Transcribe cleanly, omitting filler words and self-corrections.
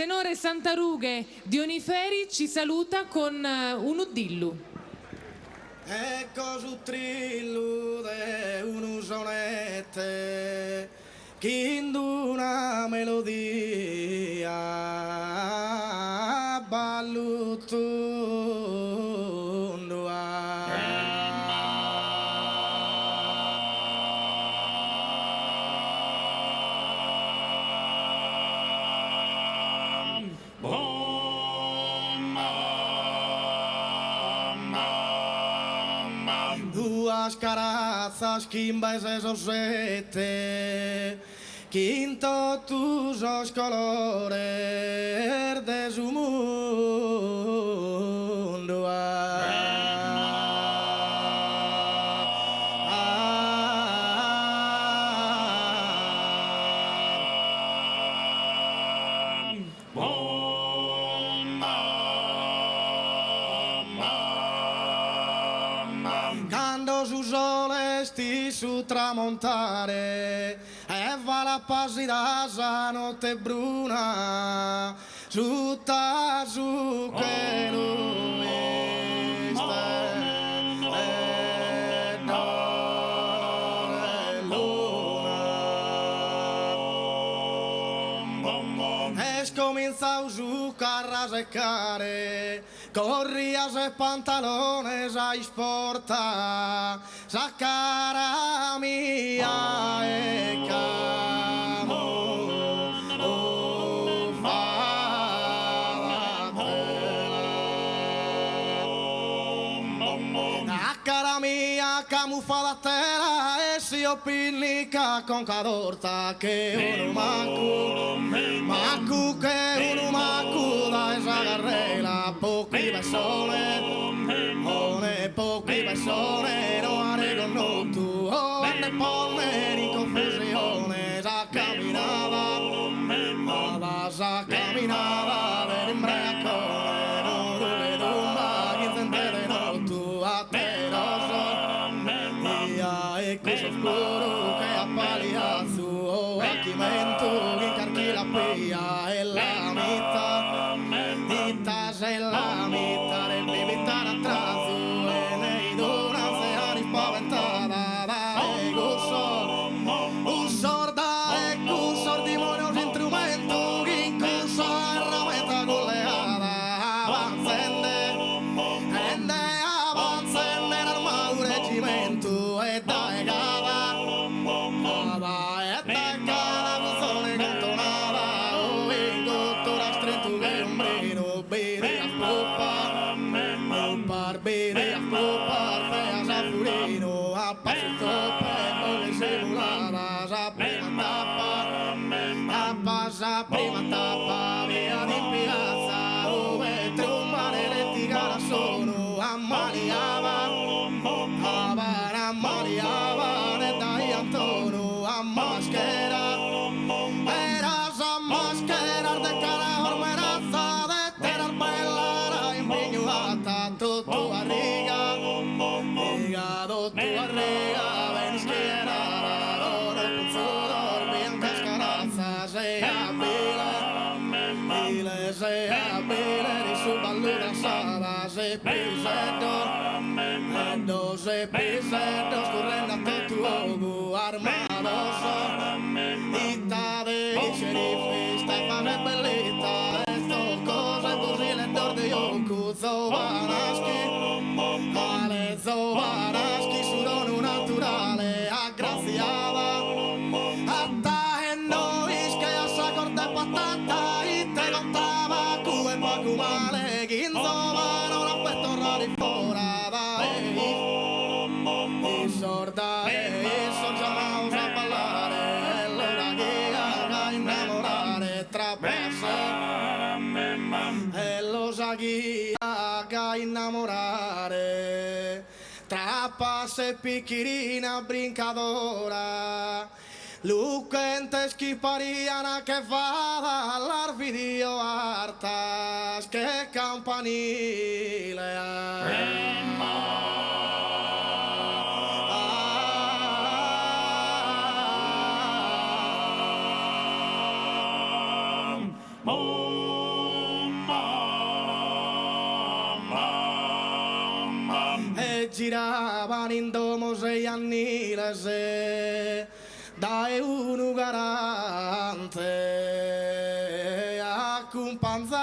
tenore Santarughe Dioniferi ci saluta con un uddillu. Ecco su trillu de un'usonette che in una melodia balluttando duas carazas que en veces os sete que en todos os colores de su mundo quando su sole sti su tramontare e va la passita sa notte bruna su su che non comenzau su carra a seccare, corrias e pantalones a esportar, sa cara mia e camo la cara mia camufada tela e si opillica con cadorta che uno Macu che uno macu da esa carrera pochi persone pochi persone no haré con tu ne poner in confusione sa camminava per imbriacone non lo vedo mai chi sentere no tu a te e così oscuro che appalia su acchimento che carchi la pia e la mitad se la mitad del bibita atrás e nei dona se ani spaventata da un sordimonio un strumento che in corso herramienta collegata avanzende l'armatura reggimento e dai cava con sole cantonata o in tuttora stretto che un brino bere a poppa bere a poppa fea sa furino a passo toppe come simulata sa prima tappa via di piazza dove trombare le tigara sono ammaliava e dai Antonio a maschera era sa maschera de cara ormerazza de tener bella impignuata tutto a riga ven schierata ora con sudor bien cascarazza se abile di su ballura sada se pisettos correndo a tu ogu armados ita de xerife Stefano e bellita estos cosas fusiles de yoku Zobaraski surono naturale agraciada hasta en nois que ya se corte patata y te contaba cue poco male ginzovano la puesto rari forada sorda son llamados a ballare l'ora che haga innamorare trapasa e lo sa chi haga innamorare trapasa e picchirina brincadora lucentes que pariana que va al video hartas que campanile Oh giraban indomos e annilese da un ugarante accompagnata